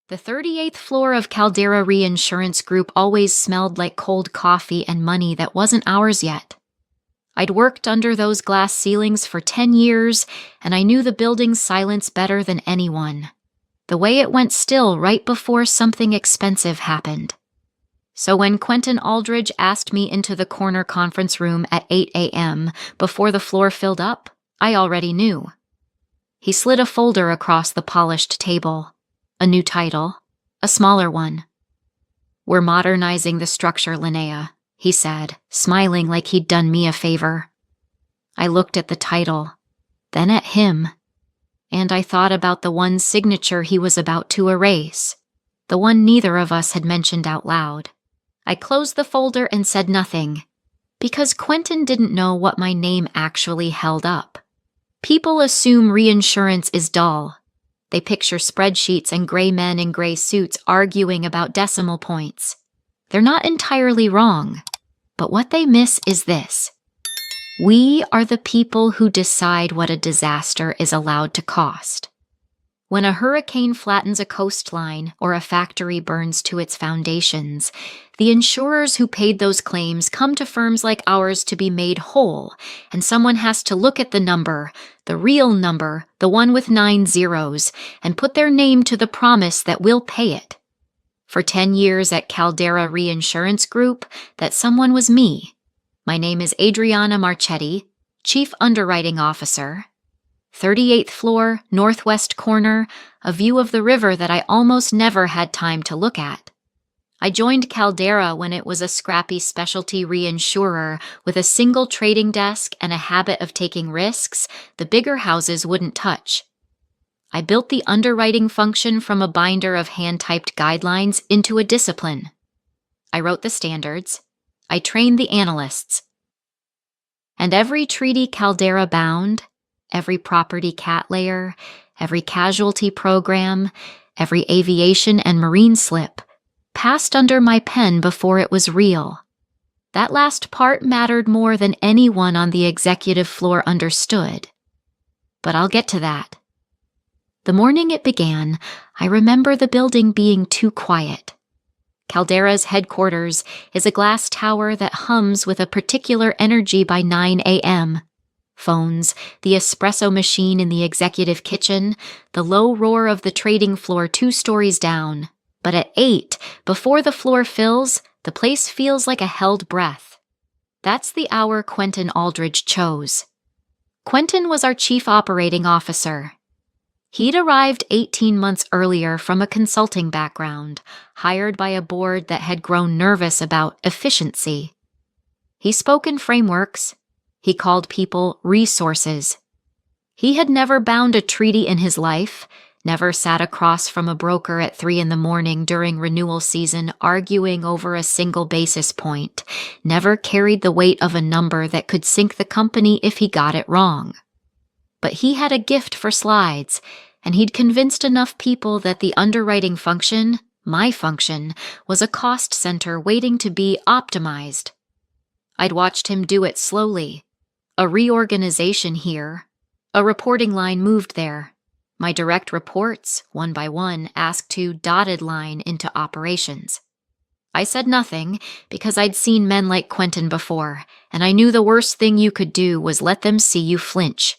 The 38th floor of Caldera Reinsurance Group always smelled like cold coffee and money that wasn't ours yet. I'd worked under those glass ceilings for 10 years, and I knew the building's silence better than anyone. The way it went still right before something expensive happened. So when Quentin Aldridge asked me into the corner conference room at 8 a.m. before the floor filled up, I already knew. He slid a folder across the polished table. A new title, a smaller one. "We're modernizing the structure, Linnea," he said, smiling like he'd done me a favor. I looked at the title, then at him, and I thought about the one signature he was about to erase, the one neither of us had mentioned out loud. I closed the folder and said nothing, because Quentin didn't know what my name actually held up. People assume reinsurance is dull. They picture spreadsheets and gray men in gray suits arguing about decimal points. They're not entirely wrong, but what they miss is this. We are the people who decide what a disaster is allowed to cost. When a hurricane flattens a coastline or a factory burns to its foundations, the insurers who paid those claims come to firms like ours to be made whole, and someone has to look at the number, the real number, the one with 9 zeros, and put their name to the promise that we'll pay it. For 10 years at Caldera Reinsurance Group, that someone was me. My name is Adriana Marchetti, Chief Underwriting Officer. 38th floor, northwest corner, a view of the river that I almost never had time to look at. I joined Caldera when it was a scrappy specialty reinsurer with a single trading desk and a habit of taking risks the bigger houses wouldn't touch. I built the underwriting function from a binder of hand-typed guidelines into a discipline. I wrote the standards. I trained the analysts. And every treaty Caldera bound, every property cat layer, every casualty program, every aviation and marine slip, passed under my pen before it was real. That last part mattered more than anyone on the executive floor understood. But I'll get to that. The morning it began, I remember the building being too quiet. Caldera's headquarters is a glass tower that hums with a particular energy by 9 a.m. Phones, the espresso machine in the executive kitchen, the low roar of the trading floor 2 stories down. But at 8, before the floor fills, the place feels like a held breath. That's the hour Quentin Aldridge chose. Quentin was our chief operating officer. He'd arrived 18 months earlier from a consulting background, hired by a board that had grown nervous about efficiency. He spoke in frameworks. He called people resources. He had never bound a treaty in his life, never sat across from a broker at 3 a.m. during renewal season arguing over a single basis point, never carried the weight of a number that could sink the company if he got it wrong. But he had a gift for slides, and he'd convinced enough people that the underwriting function, my function, was a cost center waiting to be optimized. I'd watched him do it slowly. A reorganization here. A reporting line moved there. My direct reports, one by one, asked to dotted line into operations. I said nothing because I'd seen men like Quentin before, and I knew the worst thing you could do was let them see you flinch.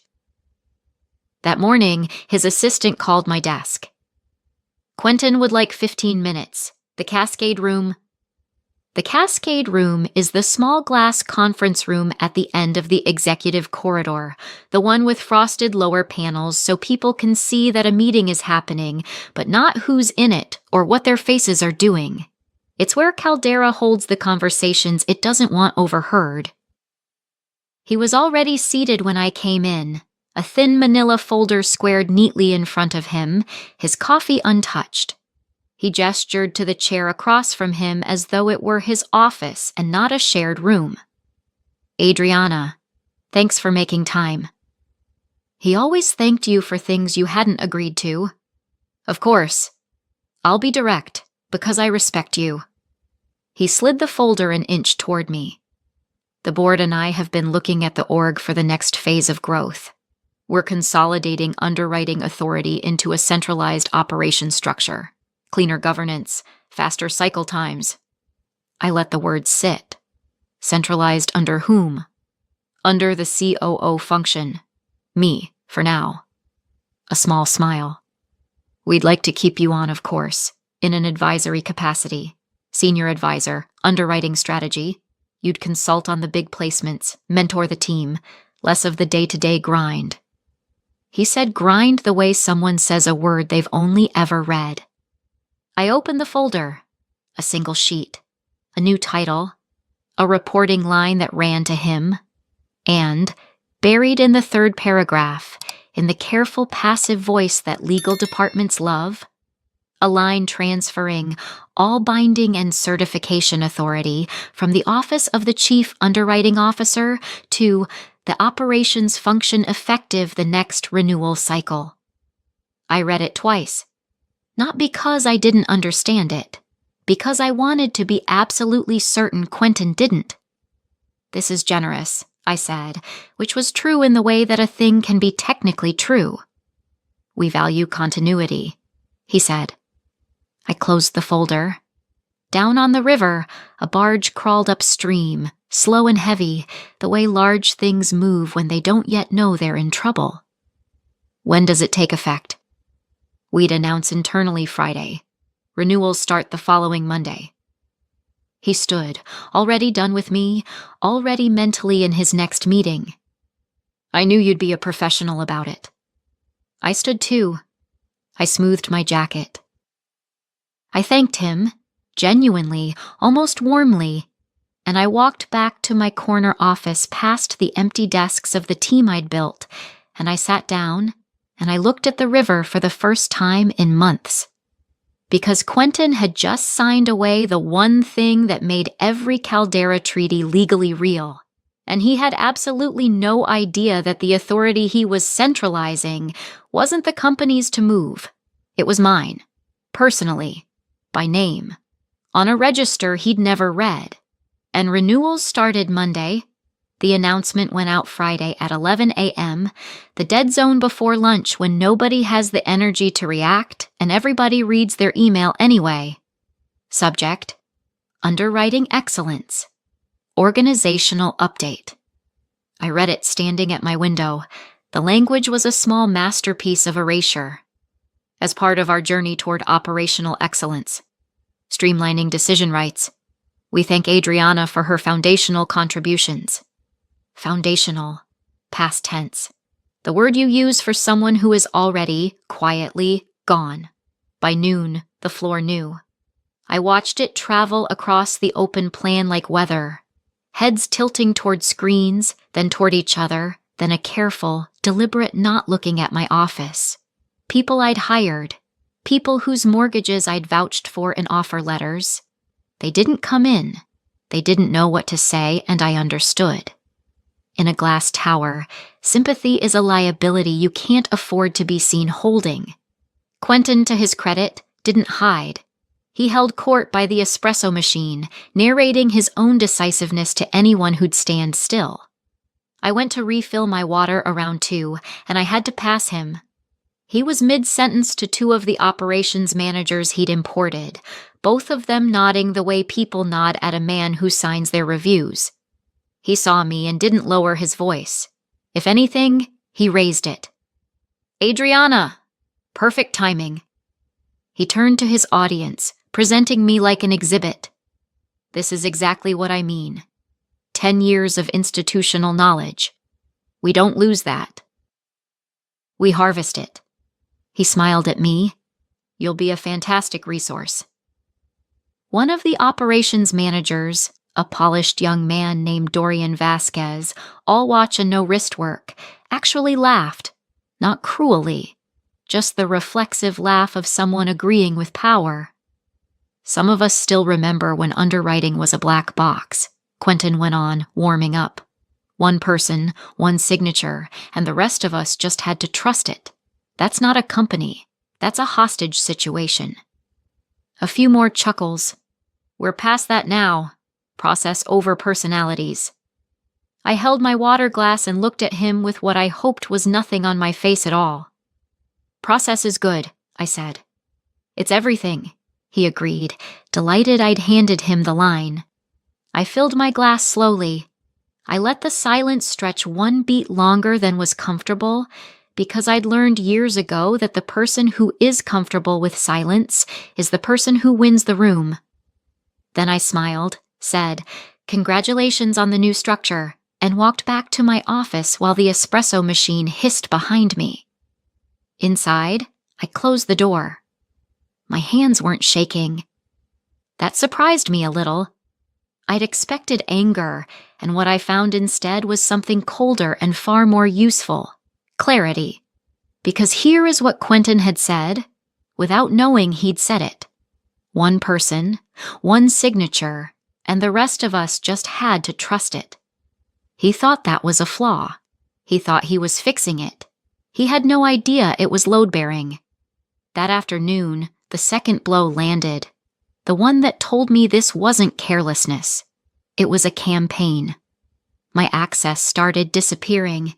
That morning, his assistant called my desk. Quentin would like 15 minutes. The Cascade Room. The Cascade Room is the small glass conference room at the end of the executive corridor, the one with frosted lower panels so people can see that a meeting is happening, but not who's in it or what their faces are doing. It's where Caldera holds the conversations it doesn't want overheard. He was already seated when I came in, a thin manila folder squared neatly in front of him, his coffee untouched. He gestured to the chair across from him as though it were his office and not a shared room. "Adriana, thanks for making time." He always thanked you for things you hadn't agreed to. "Of course. I'll be direct, because I respect you." He slid the folder an inch toward me. "The board and I have been looking at the org for the next phase of growth. We're consolidating underwriting authority into a centralized operation structure. Cleaner governance, faster cycle times. I let the words sit. Centralized under whom? Under the COO function. Me, for now. A small smile. We'd like to keep you on, of course, in an advisory capacity. Senior advisor, underwriting strategy. You'd consult on the big placements, mentor the team, less of the day-to-day grind. He said grind the way someone says a word they've only ever read. I opened the folder. A single sheet. A new title. A reporting line that ran to him. And, buried in the third paragraph, in the careful passive voice that legal departments love, a line transferring all binding and certification authority from the Office of the Chief Underwriting Officer to the operations function effective the next renewal cycle. I read it twice, not because I didn't understand it, because I wanted to be absolutely certain Quentin didn't. This is generous, I said, which was true in the way that a thing can be technically true. We value continuity, he said. I closed the folder. Down on the river, a barge crawled upstream, slow and heavy, the way large things move when they don't yet know they're in trouble. When does it take effect? We'd announce internally Friday. Renewals start the following Monday. He stood, already done with me, already mentally in his next meeting. I knew you'd be a professional about it. I stood too. I smoothed my jacket. I thanked him, genuinely, almost warmly, and I walked back to my corner office past the empty desks of the team I'd built, and I sat down, and I looked at the river for the first time in months. Because Quentin had just signed away the one thing that made every Caldera treaty legally real, and he had absolutely no idea that the authority he was centralizing wasn't the company's to move. It was mine, personally, by name, on a register he'd never read. And renewals started Monday. The announcement went out Friday at 11 a.m., the dead zone before lunch when nobody has the energy to react and everybody reads their email anyway. Subject: Underwriting Excellence. Organizational Update. I read it standing at my window. The language was a small masterpiece of erasure. As part of our journey toward operational excellence, streamlining decision rights, we thank Adriana for her foundational contributions. Foundational, past tense, the word you use for someone who is already, quietly, gone. By noon, the floor knew. I watched it travel across the open plan like weather, heads tilting toward screens, then toward each other, then a careful, deliberate not looking at my office. People I'd hired, people whose mortgages I'd vouched for in offer letters. They didn't come in. They didn't know what to say, and I understood. In a glass tower, sympathy is a liability you can't afford to be seen holding. Quentin, to his credit, didn't hide. He held court by the espresso machine, narrating his own decisiveness to anyone who'd stand still. I went to refill my water around 2, and I had to pass him. He was mid-sentence to 2 of the operations managers he'd imported, both of them nodding the way people nod at a man who signs their reviews. He saw me and didn't lower his voice. If anything, he raised it. Adriana! Perfect timing. He turned to his audience, presenting me like an exhibit. This is exactly what I mean. 10 years of institutional knowledge. We don't lose that. We harvest it. He smiled at me. You'll be a fantastic resource. One of the operations managers, a polished young man named Dorian Vasquez, all watch and no wrist work, actually laughed, not cruelly, just the reflexive laugh of someone agreeing with power. Some of us still remember when underwriting was a black box, Quentin went on, warming up. One person, one signature, and the rest of us just had to trust it. That's not a company. That's a hostage situation. A few more chuckles. We're past that now. Process over personalities. I held my water glass and looked at him with what I hoped was nothing on my face at all. Process is good, I said. It's everything. he agreed, delighted I'd handed him the line. I filled my glass slowly. I let the silence stretch one beat longer than was comfortable, because I'd learned years ago that the person who is comfortable with silence is the person who wins the room. Then I smiled, said, "Congratulations on the new structure," and walked back to my office while the espresso machine hissed behind me. Inside, I closed the door. My hands weren't shaking. That surprised me a little. I'd expected anger, and what I found instead was something colder and far more useful: clarity. Because here is what Quentin had said, without knowing he'd said it. One person, one signature, and the rest of us just had to trust it. He thought that was a flaw. He thought he was fixing it. He had no idea it was load-bearing. That afternoon, the second blow landed. The one that told me this wasn't carelessness. It was a campaign. My access started disappearing.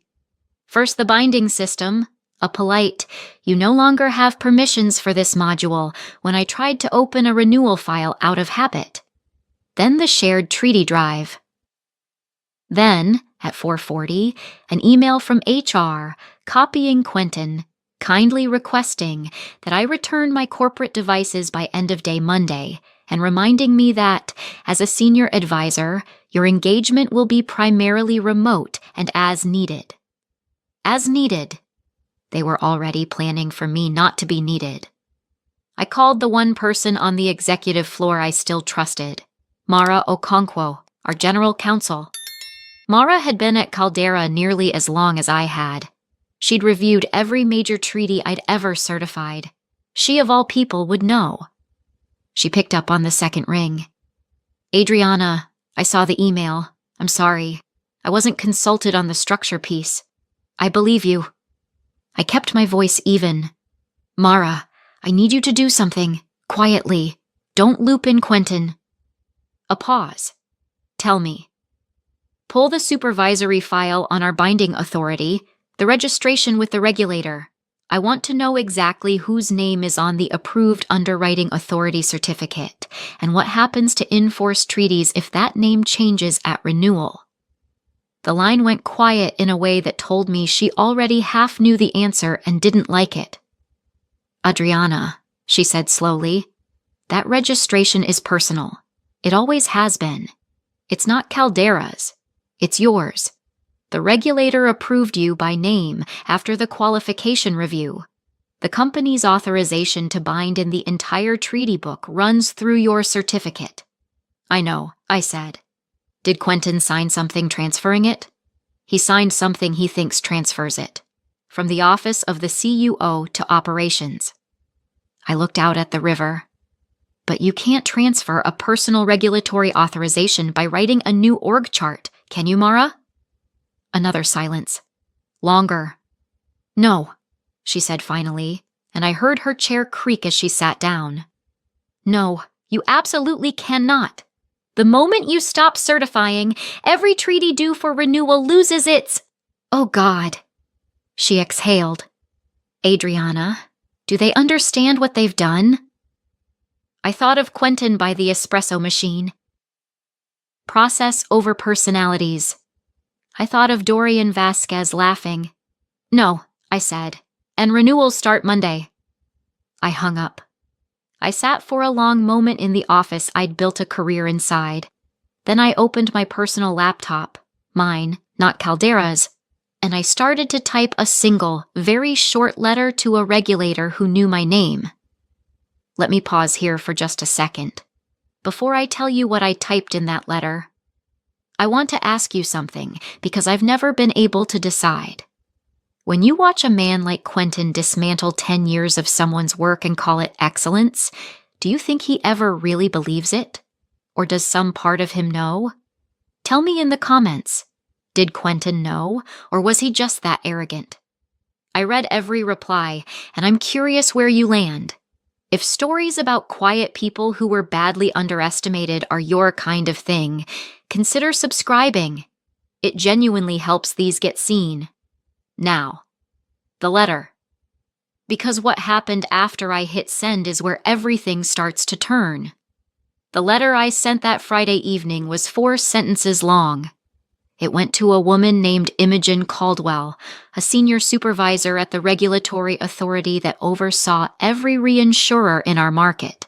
First the binding system, a polite, "You no longer have permissions for this module," when I tried to open a renewal file out of habit. Then the shared treaty drive. Then, at 4:40, an email from HR copying Quentin, kindly requesting that I return my corporate devices by end-of-day Monday, and reminding me that, as a senior advisor, your engagement will be primarily remote and as needed. As needed. They were already planning for me not to be needed. I called the one person on the executive floor I still trusted, Mara Okonkwo, our general counsel. Mara had been at Caldera nearly as long as I had. She'd reviewed every major treaty I'd ever certified. She, of all people, would know. She picked up on the second ring. "Adriana, I saw the email. I'm sorry. I wasn't consulted on the structure piece. I believe you." I kept my voice even. "Mara, I need you to do something. Quietly. Don't loop in Quentin." A pause. "Tell me." "Pull the supervisory file on our binding authority, the registration with the regulator. I want to know exactly whose name is on the approved underwriting authority certificate, and what happens to enforced treaties if that name changes at renewal." The line went quiet in a way that told me she already half knew the answer and didn't like it. "Adriana," she said slowly, "that registration is personal. It always has been. It's not Caldera's. It's yours. The regulator approved you by name after the qualification review. The company's authorization to bind in the entire treaty book runs through your certificate." "I know," I said. "Did Quentin sign something transferring it?" "He signed something he thinks transfers it. From the office of the CUO to operations." I looked out at the river. "But you can't transfer a personal regulatory authorization by writing a new org chart, can you, Mara?" Another silence. Longer. "No," she said finally, and I heard her chair creak as she sat down. "No, you absolutely cannot. The moment you stop certifying, every treaty due for renewal loses its—" "Oh, God." She exhaled. "Adriana, do they understand what they've done?" I thought of Quentin by the espresso machine. Process over personalities. I thought of Dorian Vasquez laughing. "No," I said, "and renewals start Monday." I hung up. I sat for a long moment in the office I'd built a career inside. Then I opened my personal laptop, mine, not Caldera's, and I started to type a single, very short letter to a regulator who knew my name. Let me pause here for just a second. Before I tell you what I typed in that letter, I want to ask you something, because I've never been able to decide. When you watch a man like Quentin dismantle 10 years of someone's work and call it excellence, do you think he ever really believes it? Or does some part of him know? Tell me in the comments. Did Quentin know, or was he just that arrogant? I read every reply, and I'm curious where you land. If stories about quiet people who were badly underestimated are your kind of thing, consider subscribing. It genuinely helps these get seen. Now, the letter. Because what happened after I hit send is where everything starts to turn. The letter I sent that Friday evening was 4 sentences long. It went to a woman named Imogen Caldwell, a senior supervisor at the regulatory authority that oversaw every reinsurer in our market.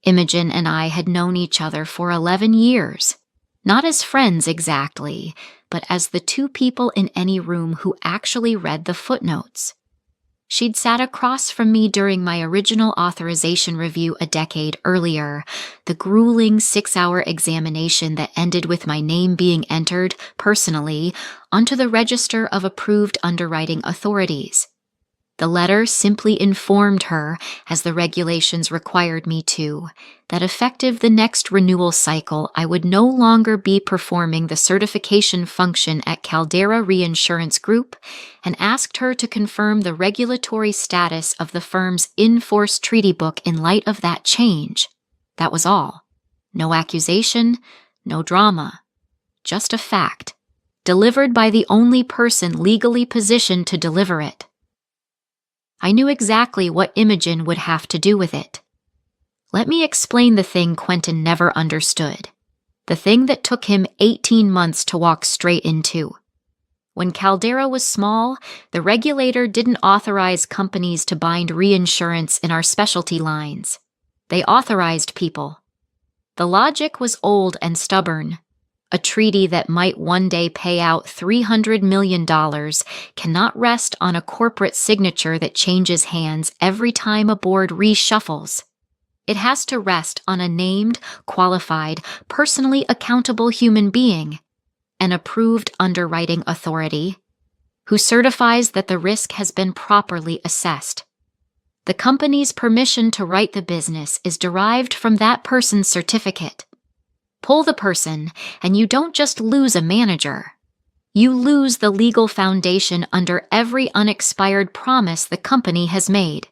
Imogen and I had known each other for 11 years, not as friends exactly, but as the 2 people in any room who actually read the footnotes. She'd sat across from me during my original authorization review a decade earlier, the grueling 6-hour examination that ended with my name being entered, personally, onto the register of approved underwriting authorities. The letter simply informed her, as the regulations required me to, that effective the next renewal cycle, I would no longer be performing the certification function at Caldera Reinsurance Group, and asked her to confirm the regulatory status of the firm's in-force treaty book in light of that change. That was all. No accusation, no drama. Just a fact, delivered by the only person legally positioned to deliver it. I knew exactly what Imogen would have to do with it. Let me explain the thing Quentin never understood. The thing that took him 18 months to walk straight into. When Caldera was small, the regulator didn't authorize companies to bind reinsurance in our specialty lines. They authorized people. The logic was old and stubborn. A treaty that might one day pay out $300 million cannot rest on a corporate signature that changes hands every time a board reshuffles. It has to rest on a named, qualified, personally accountable human being, an approved underwriting authority, who certifies that the risk has been properly assessed. The company's permission to write the business is derived from that person's certificate. Pull the person, and you don't just lose a manager. You lose the legal foundation under every unexpired promise the company has made.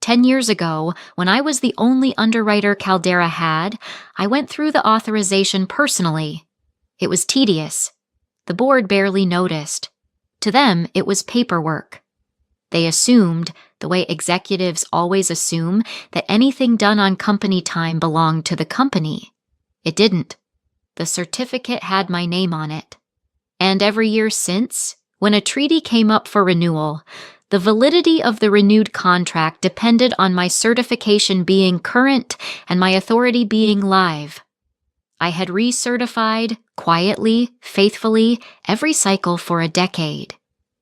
10 years ago, when I was the only underwriter Caldera had, I went through the authorization personally. It was tedious. The board barely noticed. To them, it was paperwork. They assumed, the way executives always assume, that anything done on company time belonged to the company. It didn't. The certificate had my name on it. And every year since, when a treaty came up for renewal, the validity of the renewed contract depended on my certification being current and my authority being live. I had recertified, quietly, faithfully, every cycle for a decade.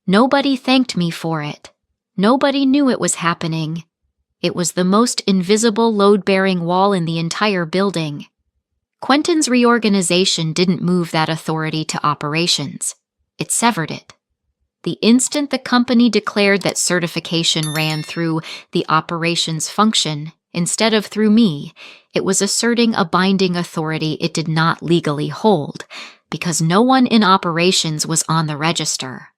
Nobody thanked me for it. Nobody knew it was happening. It was the most invisible load-bearing wall in the entire building. Quentin's reorganization didn't move that authority to operations. It severed it. The instant the company declared that certification ran through the operations function instead of through me, it was asserting a binding authority it did not legally hold, because no one in operations was on the register.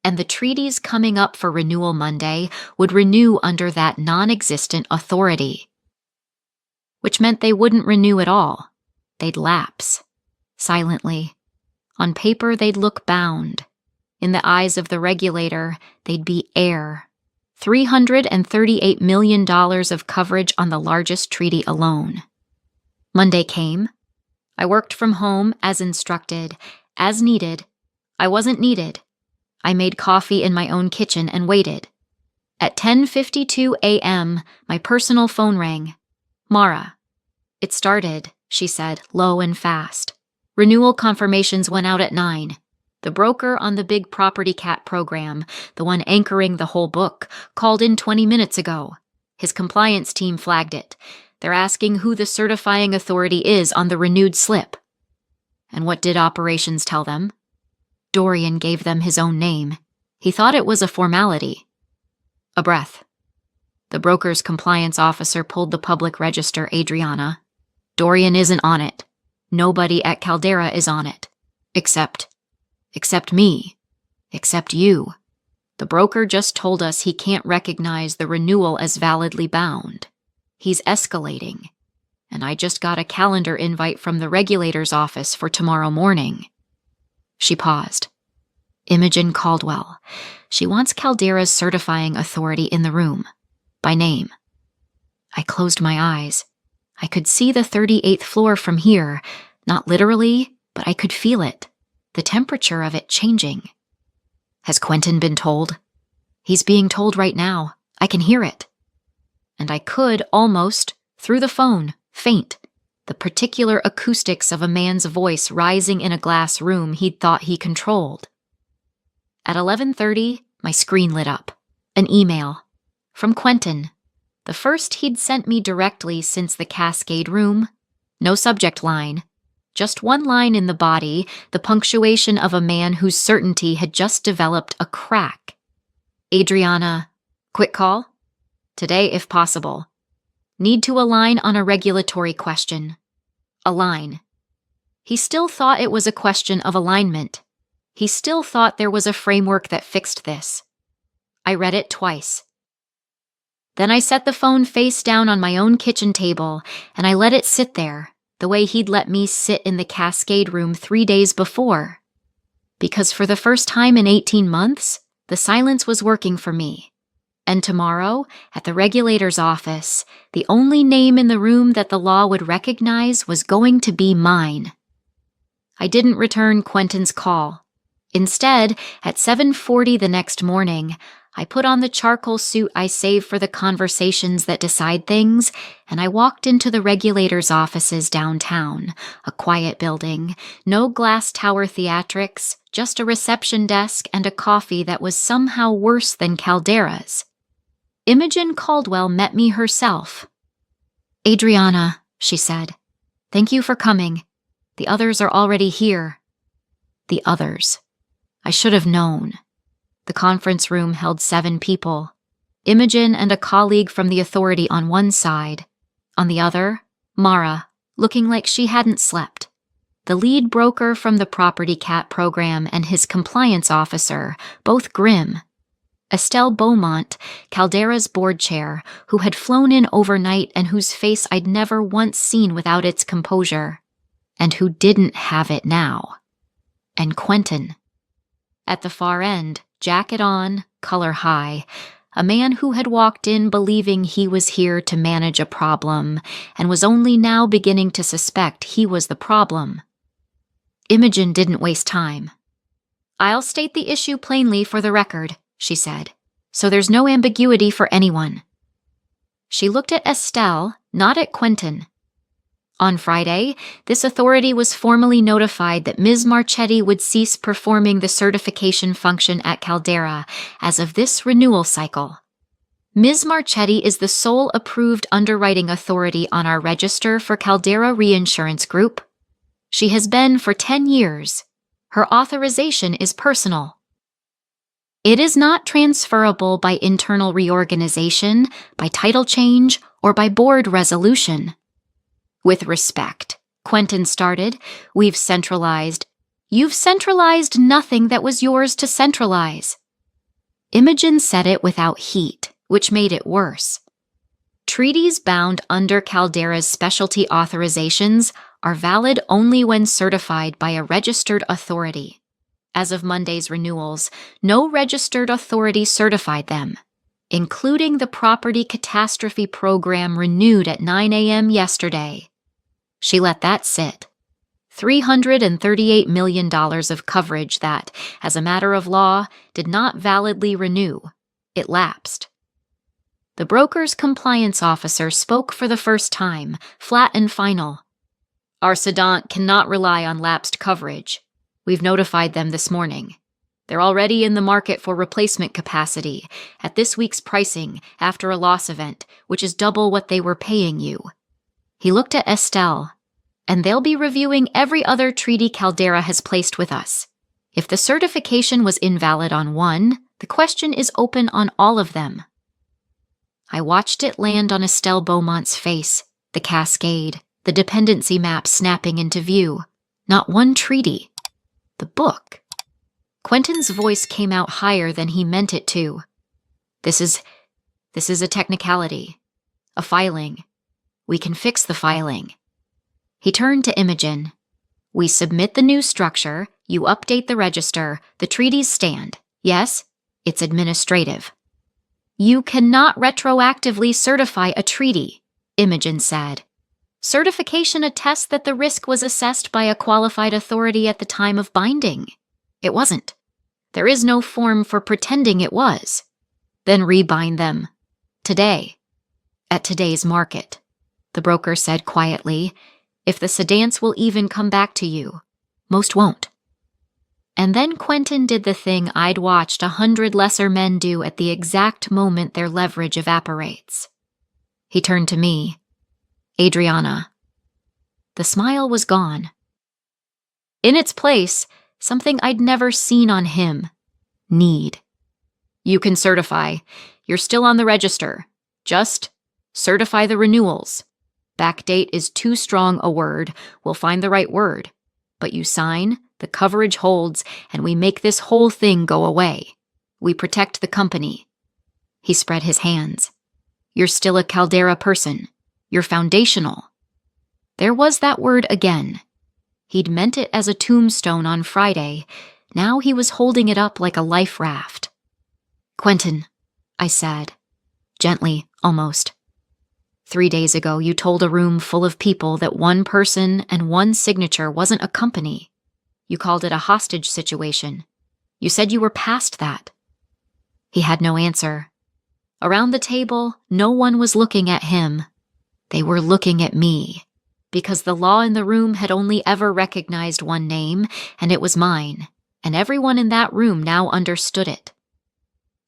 And the treaties coming up for renewal Monday would renew under that non-existent authority. Which meant they wouldn't renew at all. They'd lapse. Silently. On paper, they'd look bound. In the eyes of the regulator, they'd be air. $338 million of coverage on the largest treaty alone. Monday came. I worked from home as instructed, as needed. I wasn't needed. I made coffee in my own kitchen and waited. At 10:52 a.m., my personal phone rang. Mara. It started, she said, low and fast. Renewal confirmations went out at 9. The broker on the big property cat program, the one anchoring the whole book, called in 20 minutes ago. His compliance team flagged it. They're asking who the certifying authority is on the renewed slip. And what did operations tell them? Dorian gave them his own name. He thought it was a formality. A breath. The broker's compliance officer pulled the public register, Adriana. Dorian isn't on it. Nobody at Caldera is on it. Except me. Except you. The broker just told us he can't recognize the renewal as validly bound. He's escalating. And I just got a calendar invite from the regulator's office for tomorrow morning. She paused. Imogen Caldwell. She wants Caldera's certifying authority in the room, by name. I closed my eyes. I could see the 38th floor from here, not literally, but I could feel it, the temperature of it changing. Has Quentin been told? He's being told right now. I can hear it. And I could almost, through the phone, faint the particular acoustics of a man's voice rising in a glass room he'd thought he controlled. At 11:30, my screen lit up. An email. From Quentin. The first he'd sent me directly since the Cascade room. No subject line. Just one line in the body, the punctuation of a man whose certainty had just developed a crack. Adriana, quick call? Today, if possible. Need to align on a regulatory question. Align. He still thought it was a question of alignment. He still thought there was a framework that fixed this. I read it twice. Then I set the phone face down on my own kitchen table, and I let it sit there, the way he'd let me sit in the Cascade room 3 days before. Because for the first time in 18 months, the silence was working for me. And tomorrow, at the regulator's office, the only name in the room that the law would recognize was going to be mine. I didn't return Quentin's call. Instead, at 7:40 the next morning, I put on the charcoal suit I save for the conversations that decide things, and I walked into the regulator's offices downtown, a quiet building, no glass tower theatrics, just a reception desk and a coffee that was somehow worse than Caldera's. Imogen Caldwell met me herself. Adriana, she said, thank you for coming. The others are already here. The others. I should have known. The conference room held 7 people. Imogen and a colleague from the authority on one side. On the other, Mara, looking like she hadn't slept. The lead broker from the Property Cat program and his compliance officer, both grim. Estelle Beaumont, Caldera's board chair, who had flown in overnight and whose face I'd never once seen without its composure. And who didn't have it now. And Quentin. At the far end, jacket on, color high, a man who had walked in believing he was here to manage a problem and was only now beginning to suspect he was the problem. Imogen didn't waste time. I'll state the issue plainly for the record, she said, so there's no ambiguity for anyone. She looked at Estelle, not at Quentin. On Friday, this authority was formally notified that Ms. Marchetti would cease performing the certification function at Caldera as of this renewal cycle. Ms. Marchetti is the sole approved underwriting authority on our register for Caldera Reinsurance Group. She has been for 10 years. Her authorization is personal. It is not transferable by internal reorganization, by title change, or by board resolution. With respect, Quentin started, you've centralized nothing that was yours to centralize. Imogen said it without heat, which made it worse. Treaties bound under Caldera's specialty authorizations are valid only when certified by a registered authority. As of Monday's renewals, no registered authority certified them, including the Property Catastrophe Program renewed at 9 a.m. yesterday. She let that sit. $338 million of coverage that, as a matter of law, did not validly renew. It lapsed. The broker's compliance officer spoke for the first time, flat and final. Our cedant cannot rely on lapsed coverage. We've notified them this morning. They're already in the market for replacement capacity at this week's pricing after a loss event, which is double what they were paying you. He looked at Estelle, and they'll be reviewing every other treaty Caldera has placed with us. If the certification was invalid on one, the question is open on all of them. I watched it land on Estelle Beaumont's face, the cascade, the dependency map snapping into view. Not one treaty. The book. Quentin's voice came out higher than he meant it to. This is a technicality. A filing. We can fix the filing. He turned to Imogen. We submit the new structure, You update the register, the treaties stand. Yes, it's administrative. You cannot retroactively certify a treaty, Imogen said. Certification attests that the risk was assessed by a qualified authority at the time of binding. It wasn't. There is no form for pretending it was. Then rebind them. Today. At today's market, the broker said quietly. If the sedans will even come back to you. Most won't. And then Quentin did the thing I'd watched 100 lesser men do at the exact moment their leverage evaporates. He turned to me. Adriana. The smile was gone. In its place, something I'd never seen on him. Need. You can certify. You're still on the register. Just certify the renewals. Backdate is too strong a word. We'll find the right word. But you sign, the coverage holds, and we make this whole thing go away. We protect the company. He spread his hands. You're still a Caldera person. You're foundational. There was that word again. He'd meant it as a tombstone on Friday. Now he was holding it up like a life raft. Quentin, I said. Gently, almost. 3 days ago, you told a room full of people that one person and one signature wasn't a company. You called it a hostage situation. You said you were past that. He had no answer. Around the table, no one was looking at him. They were looking at me, because the law in the room had only ever recognized one name, and it was mine, and everyone in that room now understood it.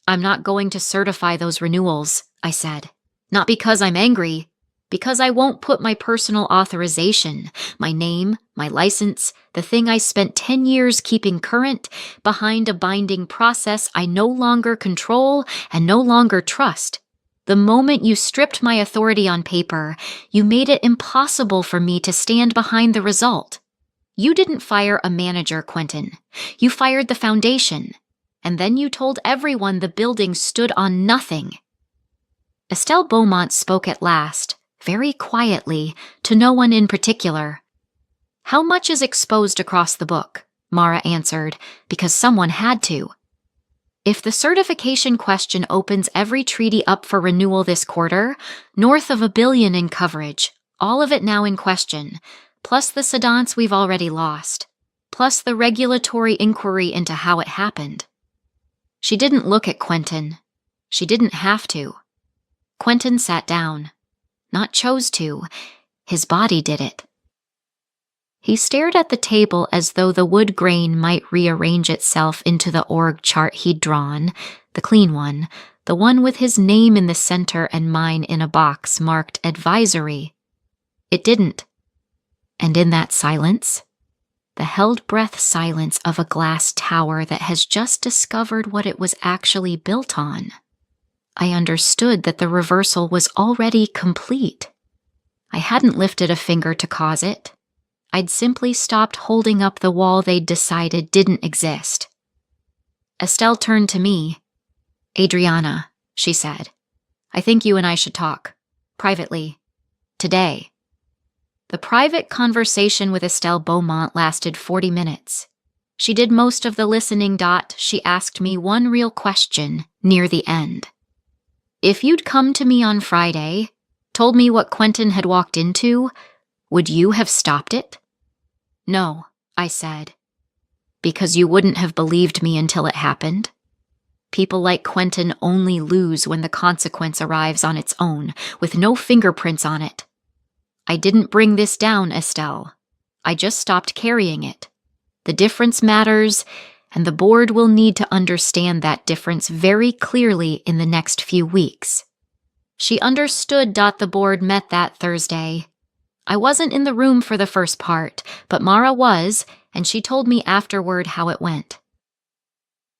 I'm not going to certify those renewals, I said. Not because I'm angry, because I won't put my personal authorization, my name, my license, the thing I spent 10 years keeping current, behind a binding process I no longer control and no longer trust. The moment you stripped my authority on paper, you made it impossible for me to stand behind the result. You didn't fire a manager, Quentin. You fired the foundation. And then you told everyone the building stood on nothing. Estelle Beaumont spoke at last, very quietly, to no one in particular. How much is exposed across the book? Mara answered, because someone had to. If the certification question opens every treaty up for renewal this quarter, north of $1 billion in coverage, all of it now in question, plus the sedans we've already lost, plus the regulatory inquiry into how it happened. She didn't look at Quentin. She didn't have to. Quentin sat down. Not chose to. His body did it. He stared at the table as though the wood grain might rearrange itself into the org chart he'd drawn, the clean one, the one with his name in the center and mine in a box marked advisory. It didn't. And in that silence, the held breath silence of a glass tower that has just discovered what it was actually built on, I understood that the reversal was already complete. I hadn't lifted a finger to cause it. I'd simply stopped holding up the wall they'd decided didn't exist. Estelle turned to me. Adriana, she said, I think you and I should talk. Privately. Today. The private conversation with Estelle Beaumont lasted 40 minutes. She did most of the listening. She asked me one real question near the end. If you'd come to me on Friday, told me what Quentin had walked into, would you have stopped it? No, I said. Because you wouldn't have believed me until it happened? People like Quentin only lose when the consequence arrives on its own, with no fingerprints on it. I didn't bring this down, Estelle. I just stopped carrying it. The difference matters, and the board will need to understand that difference very clearly in the next few weeks. She understood. The board met that Thursday. I wasn't in the room for the first part, but Mara was, and she told me afterward how it went.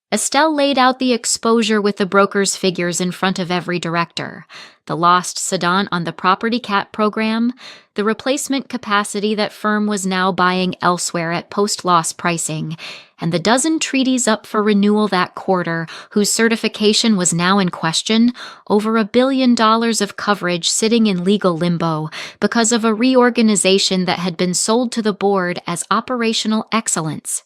Estelle laid out the exposure with the broker's figures in front of every director, the lost sedan on the property cat program, the replacement capacity that firm was now buying elsewhere at post-loss pricing, and the dozen treaties up for renewal that quarter whose certification was now in question, over $1 billion of coverage sitting in legal limbo because of a reorganization that had been sold to the board as operational excellence.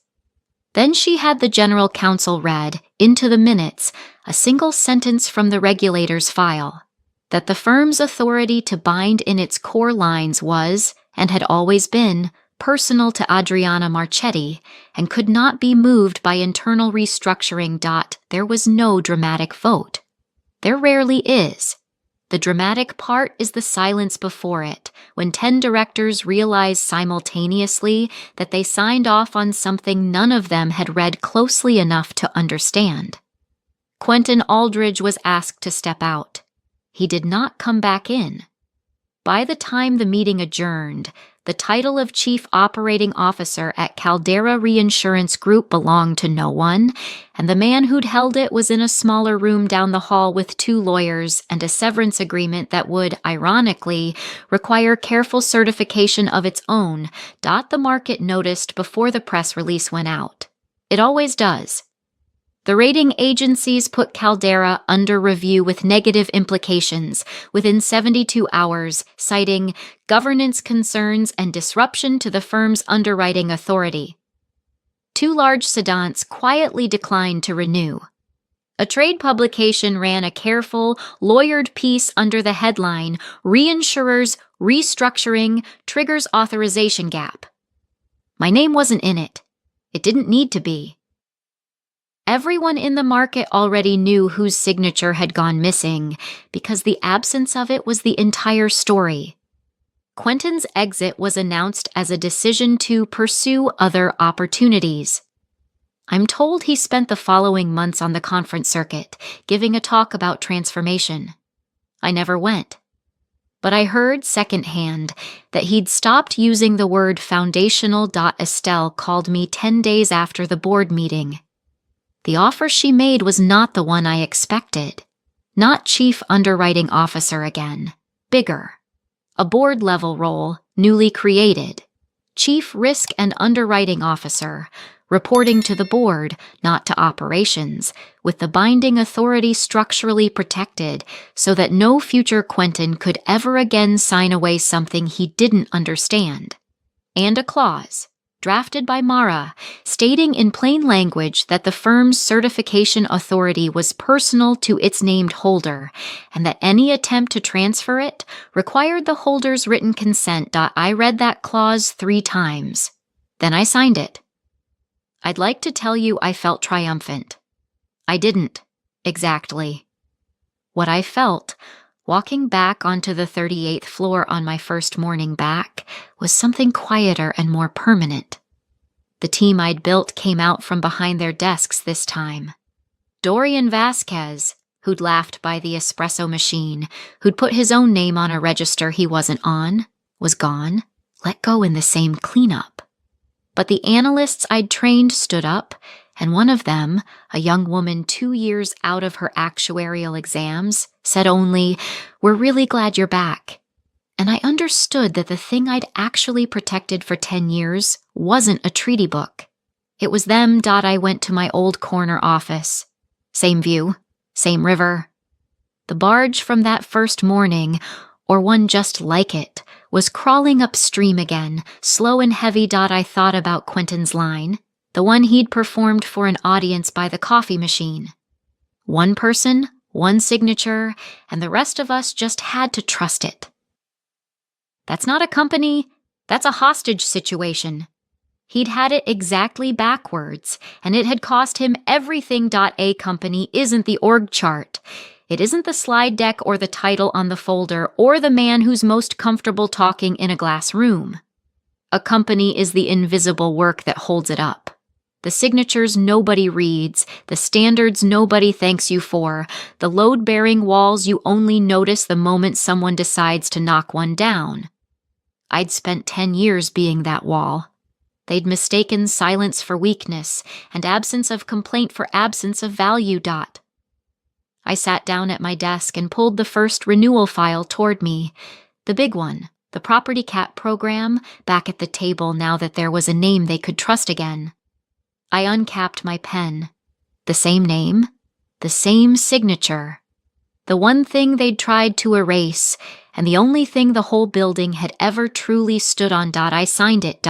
Then she had the general counsel read, into the minutes, a single sentence from the regulator's file, that the firm's authority to bind in its core lines was, and had always been, personal to Adriana Marchetti, and could not be moved by internal restructuring. There was no dramatic vote. There rarely is. The dramatic part is the silence before it, when 10 directors realize simultaneously that they signed off on something none of them had read closely enough to understand. Quentin Aldridge was asked to step out. He did not come back in. By the time the meeting adjourned, the title of Chief Operating Officer at Caldera Reinsurance Group belonged to no one, and the man who'd held it was in a smaller room down the hall with 2 lawyers and a severance agreement that would, ironically, require careful certification of its own. The market noticed before the press release went out. It always does. The rating agencies put Caldera under review with negative implications within 72 hours, citing governance concerns and disruption to the firm's underwriting authority. 2 large sedans quietly declined to renew. A trade publication ran a careful, lawyered piece under the headline, Reinsurers Restructuring Triggers Authorization Gap. My name wasn't in it. It didn't need to be. Everyone in the market already knew whose signature had gone missing, because the absence of it was the entire story. Quentin's exit was announced as a decision to pursue other opportunities. I'm told he spent the following months on the conference circuit, giving a talk about transformation. I never went. But I heard secondhand that he'd stopped using the word foundational. Estelle called me 10 days after the board meeting. The offer she made was not the one I expected. Not Chief Underwriting Officer again. Bigger. A board-level role, newly created. Chief Risk and Underwriting Officer, reporting to the board, not to operations, with the binding authority structurally protected so that no future Quentin could ever again sign away something he didn't understand. And a clause, drafted by Mara, stating in plain language that the firm's certification authority was personal to its named holder, and that any attempt to transfer it required the holder's written consent. I read that clause 3 times. Then I signed it. I'd like to tell you I felt triumphant. I didn't, exactly. What I felt, walking back onto the 38th floor on my first morning back, was something quieter and more permanent. The team I'd built came out from behind their desks this time. Dorian Vasquez, who'd laughed by the espresso machine, who'd put his own name on a register he wasn't on, was gone, let go in the same cleanup. But the analysts I'd trained stood up, and one of them, a young woman 2 years out of her actuarial exams, said only, "We're really glad you're back." And I understood that the thing I'd actually protected for 10 years wasn't a treaty book. It was them. I went to my old corner office. Same view, same river. The barge from that first morning, or one just like it, was crawling upstream again, slow and heavy. I thought about Quentin's line, the one he'd performed for an audience by the coffee machine. One person, one signature, and the rest of us just had to trust it. That's not a company, that's a hostage situation. He'd had it exactly backwards, and it had cost him everything. A company isn't the org chart. It isn't the slide deck or the title on the folder or the man who's most comfortable talking in a glass room. A company is the invisible work that holds it up. The signatures nobody reads, the standards nobody thanks you for, the load-bearing walls you only notice the moment someone decides to knock one down. I'd spent 10 years being that wall. They'd mistaken silence for weakness and absence of complaint for absence of value. I sat down at my desk and pulled the first renewal file toward me, the big one, the Property Cat program, back at the table now that there was a name they could trust again. I uncapped my pen. The same name, the same signature. The one thing they'd tried to erase, and the only thing the whole building had ever truly stood on. I signed it.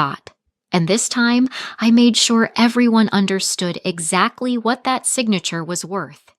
And this time, I made sure everyone understood exactly what that signature was worth.